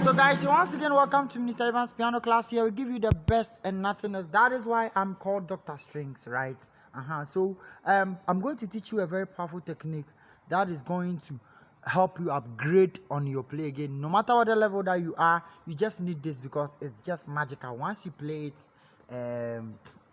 So guys, once again welcome to Mr. Evans piano class. Here we give you the best and nothing else. That is why I'm called Dr. Strings, right? So I'm going to teach you a very powerful technique that is going to help you upgrade on your play again. No matter what the level that you are, you just need this because it's just magical. Once you play it,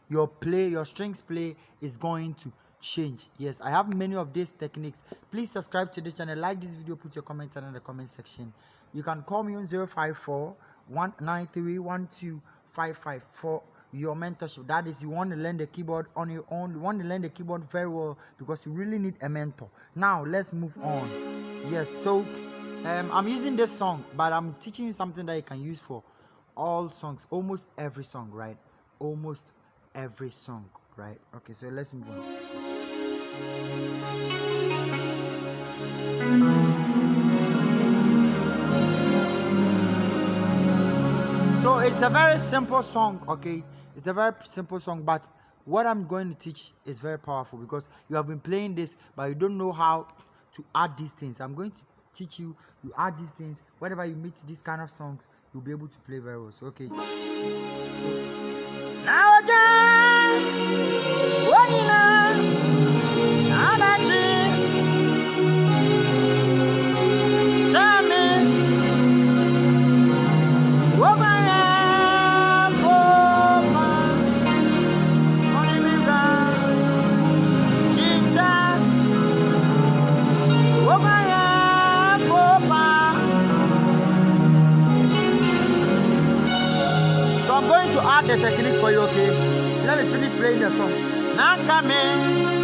your strings play is going to change. Yes, I have many of these techniques. Please subscribe to this channel, like this video, put your comments in the comment section. You can call me on 054 193 12555 for your mentorship. That is, you want to learn the keyboard on your own. You want to learn the keyboard very well because you really need a mentor. Now let's move on. Yes, so I'm using this song, but I'm teaching you something that you can use for all songs, almost every song, right? Almost every song, right? Okay, so let's move on. So it's a very simple song, okay? It's a very simple song, but what I'm going to teach is very powerful because you have been playing this, but you don't know how to add these things. I'm going to teach you. You add these things. Whenever you meet these kind of songs, you'll be able to play very well. So, okay. Now, I'm going to add the technique for you, okay? Let me finish playing the song. Now come in.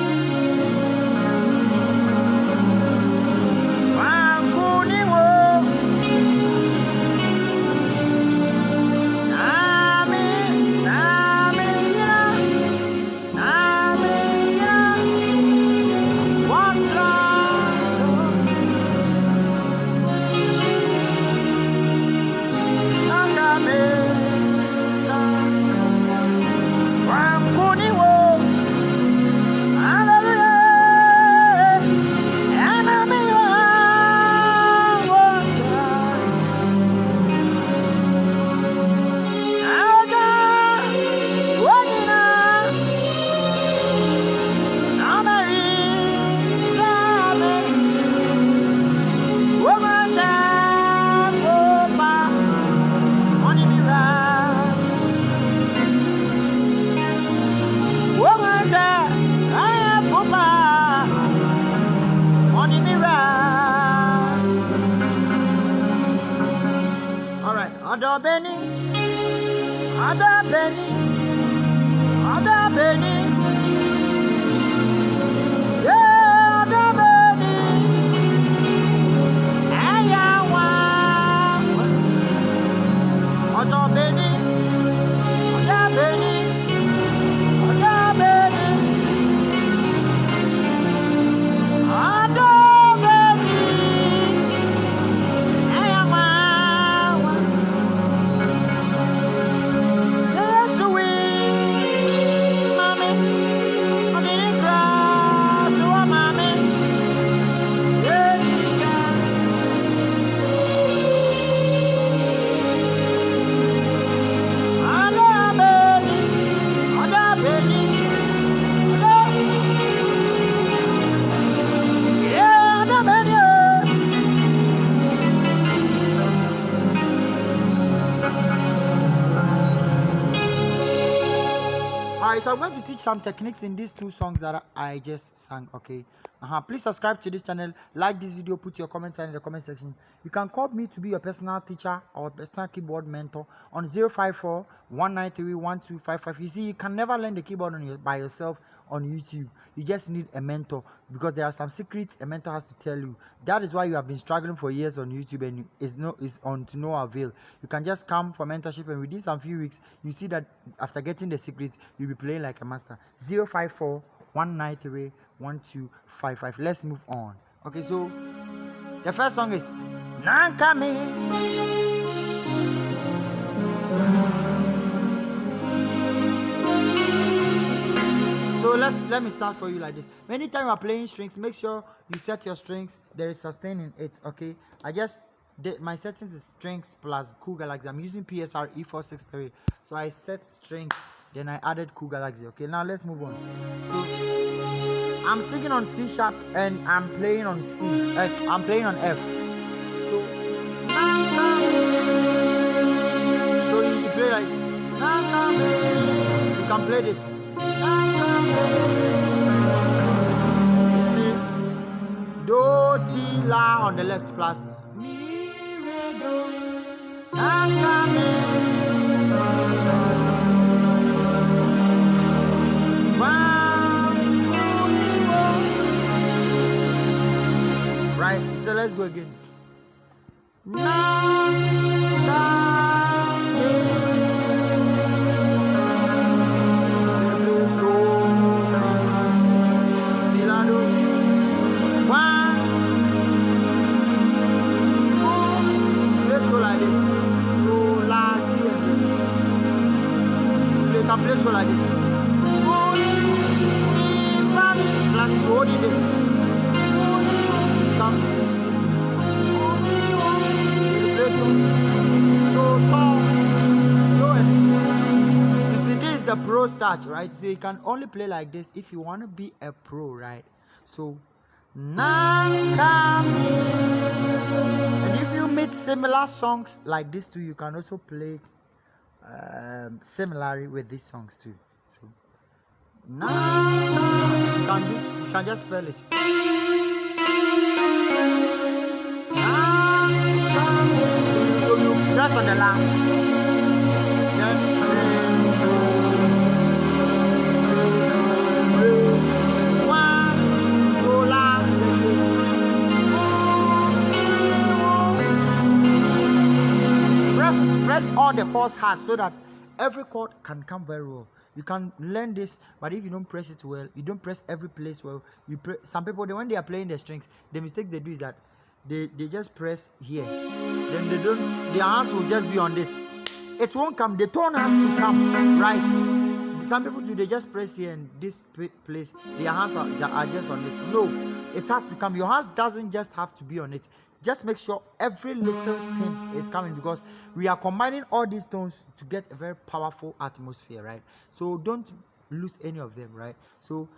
Other Benny, yeah, other Benny, other Benny, other Benny, other Benny, other So I'm going to teach some techniques in these two songs that I just sang, okay? Please subscribe to this channel, like this video, put your comments in the comment section. You can call me to be your personal teacher or personal keyboard mentor on 054 193 1255. You see, you can never learn the keyboard by yourself on YouTube. You just need a mentor, because there are some secrets a mentor has to tell you. That is why you have been struggling for years on YouTube and it's on to no avail. You can just come for mentorship, and within some few weeks you see that after getting the secrets you'll be playing like a master. 054 193 1255. Let's move on. Okay, so the first song is Nankame. So let me start for you like this. Anytime you are playing strings, make sure you set your strings. There is sustain in it. Okay, I just did my settings is strings plus Cool Galaxy. I'm using PSR E463, so I set strings, then I added Cool Galaxy. Okay, now let's move on. So I'm singing on C sharp and I'm playing on C. I'm playing on F. So you play like you can play this. You see, do, ti, la on the left plus mi, re, do, right, so let's go again. Play so like this. Plus holding this. Come so tall. You see, this is a pro start, right? So you can only play like this if you want to be a pro, right? So and if you meet similar songs like this too, you can also play similarly with these songs too. So now you can just spell it. You press on the line. Then one, so la. Press all the chords hard so that every chord can come very well. You can learn this, but if you don't press it well, you don't press every place well. Some people, when they are playing the strings, the mistake they do is that they just press here. Then they don't. Their hands will just be on this. It won't come. The tone has to come right. Some people do. They just press here and this place. Their hands are just on it. No, it has to come. Your hands doesn't just have to be on it. Just make sure every little thing is coming, because we are combining all these tones to get a very powerful atmosphere, right? So don't lose any of them, right? So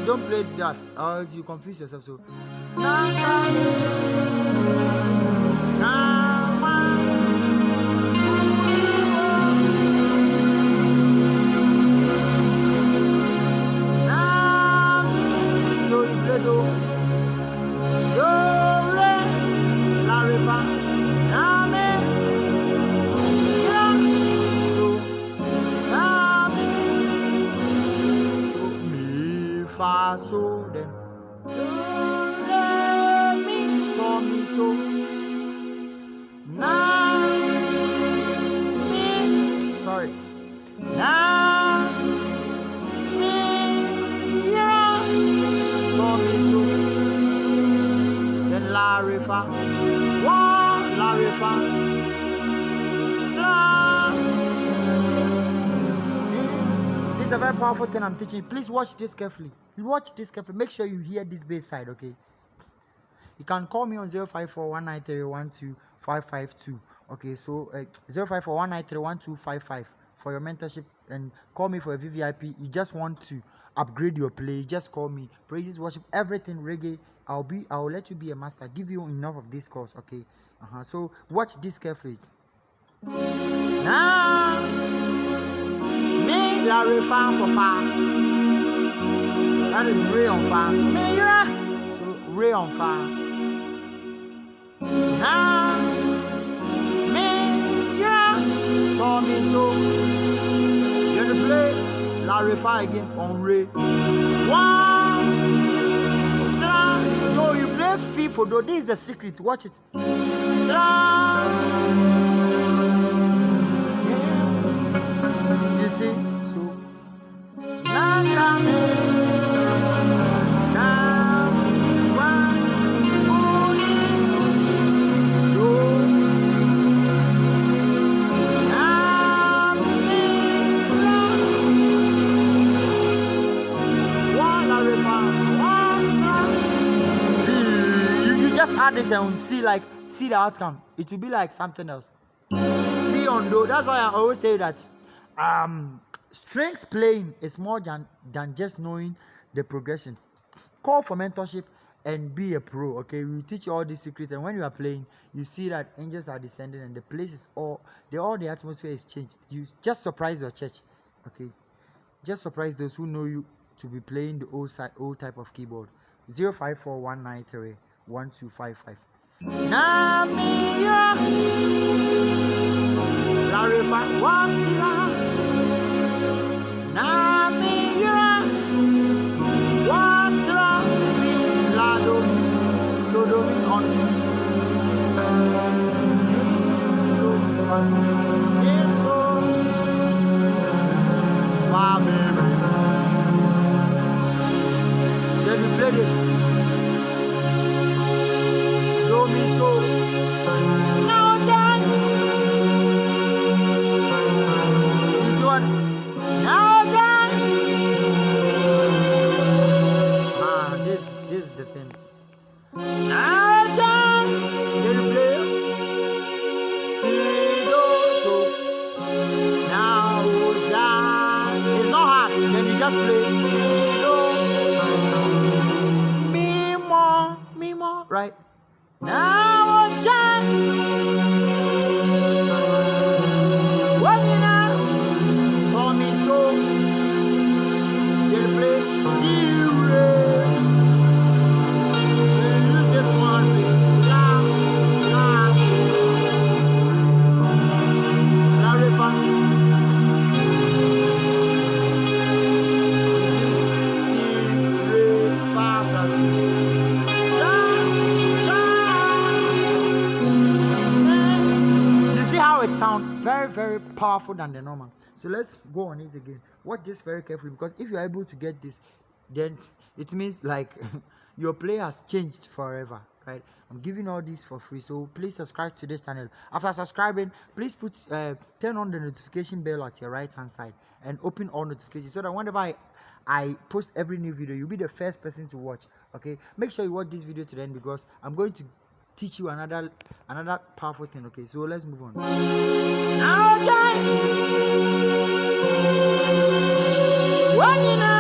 don't play that, or else you confuse yourself. So so you play do, re, la, re, fa, la, me, so fa, so, then do, re, mi, do, mi, so, na, mi, sorry, na, mi, ya, do, mi, so, then la, re, fa, wa, la, re, fa, sa. This is a very powerful thing I'm teaching. Please watch this carefully. Watch this carefully. Make sure you hear this bass side, okay? You can call me on 054-193-12552. Okay, so 054-193-1255 for your mentorship, and call me for a VVIP. You just want to upgrade your play, just call me. Praises, worship, everything reggae. I'll let you be a master. Give you enough of this course, okay? So watch this carefully. Now, me la re fa for fa. That is re on fa. Me ra. So re on fa. Now, me ra. Do mi so. Then you play la re fa again on re. One. Sa. Do you play fi for do? This is the secret. Watch it. Sa. You see, so you just add it and see the outcome. It will be like something else. See on do. That's why I always say that strings playing is more than just knowing the progression. Call for mentorship and be a pro. Okay, we teach you all these secrets, and when you are playing, you see that angels are descending and the place is all the atmosphere is changed. You just surprise your church. Okay, just surprise those who know you to be playing the old type of keyboard. 0541931255. Namia Larifa Wasila Namia Wasila Lado Sodomi on so then you play this. Do mi so. Now John. This one. Now John. This is the thing. Now John. Then you play. See do so. Now John. It's not hard. Then you just play. Me more, right? Now, John, what you know? Call me so. You'll play we'll use this one. La, river. Fa plus. It sounds very, very powerful than the normal. So let's go on it again. Watch this very carefully, because if you're able to get this, then it means like your play has changed forever, right? I'm giving all this for free, so please subscribe to this channel. After subscribing, please turn on the notification bell at your right hand side and open all notifications, so that whenever I post every new video, you'll be the first person to watch. Okay, make sure you watch this video to the end, because I'm going to teach you another powerful thing. Okay, so let's move on. Now time. What you know?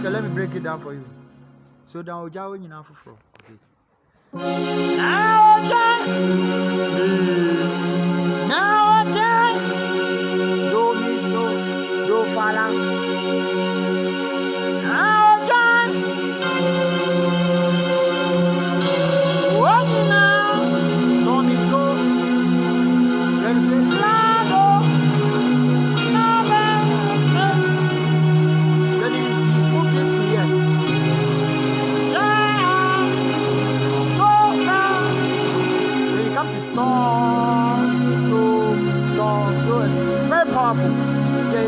Let me break it down for you. So down Ojawo nyina foforo. Okay. Now do mi so do fala. Now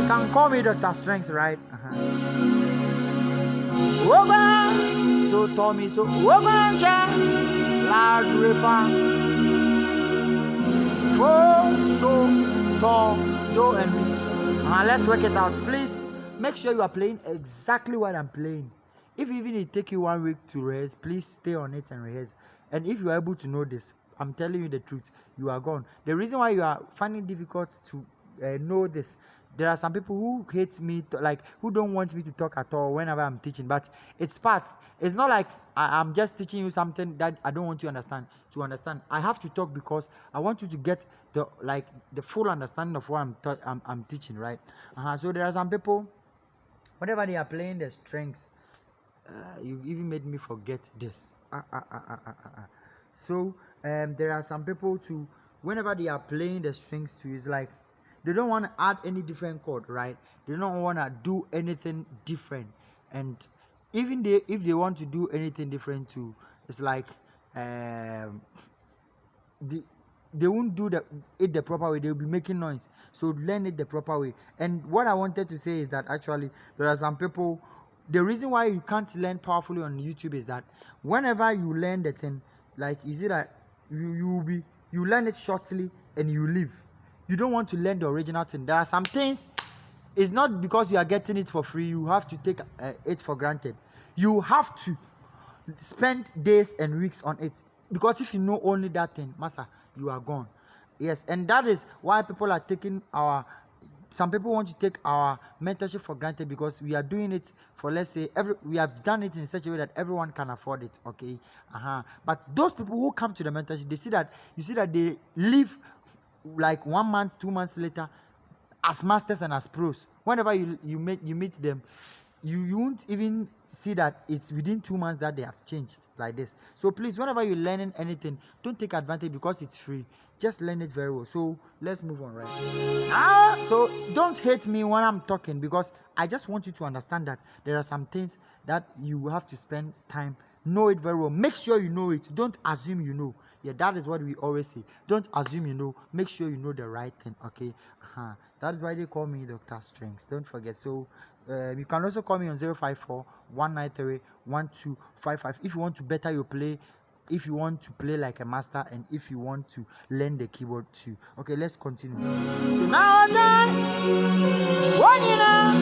can call me Dr. Strengths, right? Woga, so Tommy, so woga, loud river, fo, so, do, and me. Let's work it out. Please make sure you are playing exactly what I'm playing. If even it take you 1 week to rehearse, please stay on it and rehearse. And if you are able to know this, I'm telling you the truth, you are gone. The reason why you are finding it difficult to know this, there are some people who hate me, who don't want me to talk at all whenever I'm teaching. But it's part. It's not like I'm just teaching you something that I don't want you to understand. I have to talk because I want you to get the full understanding of what I'm teaching, right? So there are some people, whenever they are playing the strings, you even made me forget this. So there are some people too, whenever they are playing the strings too, it's like they don't want to add any different chord, right? They don't want to do anything different. And even if they want to do anything different too, it's like they won't do it the proper way. They'll be making noise. So learn it the proper way. And what I wanted to say is that actually there are some people, the reason why you can't learn powerfully on YouTube is that whenever you learn the thing, like, is it that you learn it shortly and you leave. You don't want to learn the original thing. There are some things, it's not because you are getting it for free, you have to take it for granted. You have to spend days and weeks on it, because if you know only that thing, master, you are gone. Yes, and that is why people are taking some people want to take our mentorship for granted, because we are doing it for, let's say, we have done it in such a way that everyone can afford it, okay? But those people who come to the mentorship, you see that they leave like 1 month, 2 months later as masters and as pros. Whenever you meet them, you won't even see that it's within 2 months that they have changed like this. So please, whenever you're learning anything, don't take advantage because it's free. Just learn it very well. So let's move on, right? So don't hate me when I'm talking, because I just want you to understand that there are some things that you have to spend time, know it very well. Make sure you know it. Don't assume you know. Yeah, that is what we always say. Don't assume you know. Make sure you know the right thing, okay? That's why they call me Dr. Strengths. Don't forget. So you can also call me on 054-193-1255 if you want to better your play, if you want to play like a master, and if you want to learn the keyboard too. Okay, let's continue. So now what you know?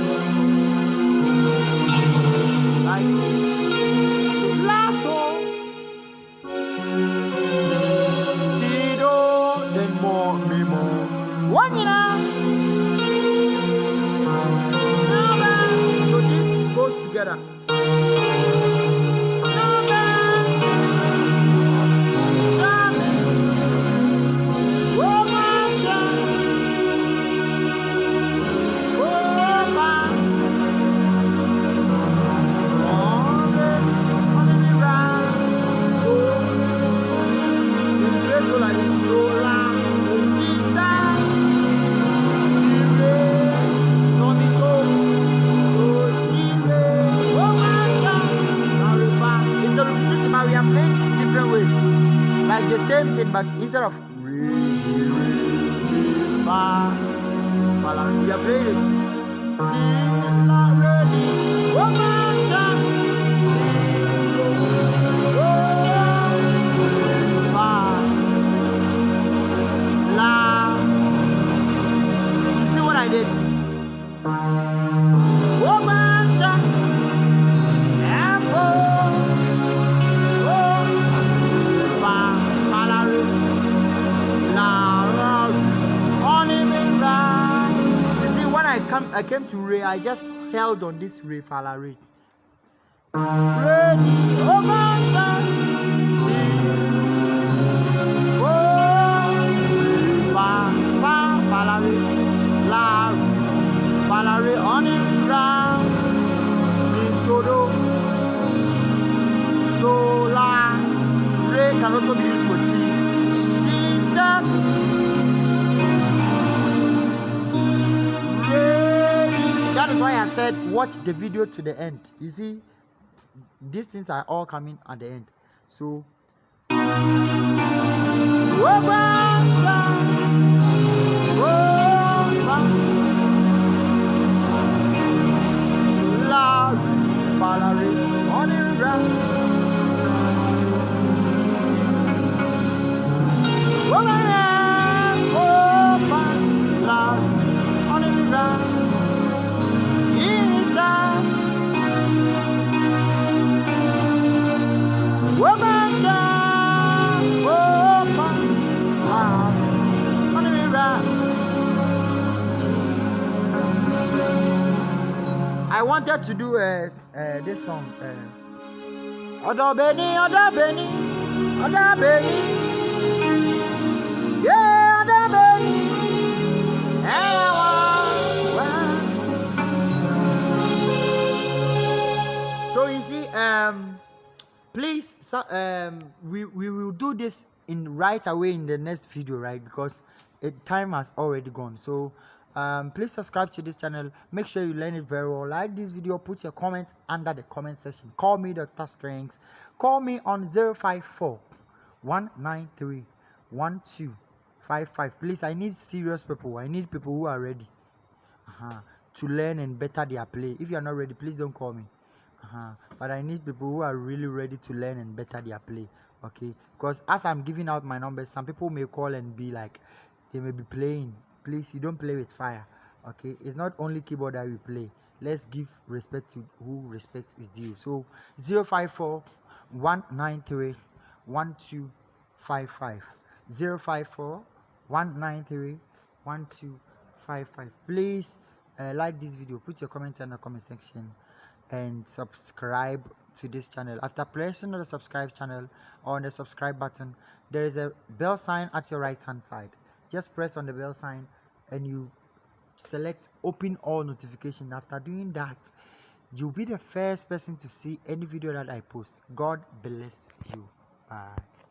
Like lasso, Tido, then more, me more. What you know? So this goes together. Like the same thing, but instead of re, fa, we are playing it. You see what I did? I came to Re, I just held on this Re, fa, la, Re. Ready, fa, la, Re, la, fa, la, Re, on the ground, in so do, so la, Re can also be used for T. Jesus. That is why I said watch the video to the end. You see, these things are all coming at the end. So I wanted to do this song. Oda Beni, Oda Beni, Oda Beni, yeah, Oda Beni, So you see, please, we will do this in right away in the next video, right? Because time has already gone. So please subscribe to this channel. Make sure you learn it very well. Like this video, put your comments under the comment section. Call me Dr. Strings. Call me on 054 193 1255. Please, I need serious people. I need people who are ready to learn and better their play. If you are not ready, please don't call me. But I need people who are really ready to learn and better their play. Okay, because as I'm giving out my numbers, some people may call and be like, they may be playing. Please, you don't play with fire. Okay, it's not only keyboard that we play. Let's give respect to who respect is due. So 054 193 1255. 054 193 1255. Please like this video, put your comments in the comment section, and subscribe to this channel. After pressing on the subscribe channel or on the subscribe button, there is a bell sign at your right hand side. Just press on the bell sign and you select open all notification. After doing that, you'll be the first person to see any video that I post. God bless you. Bye.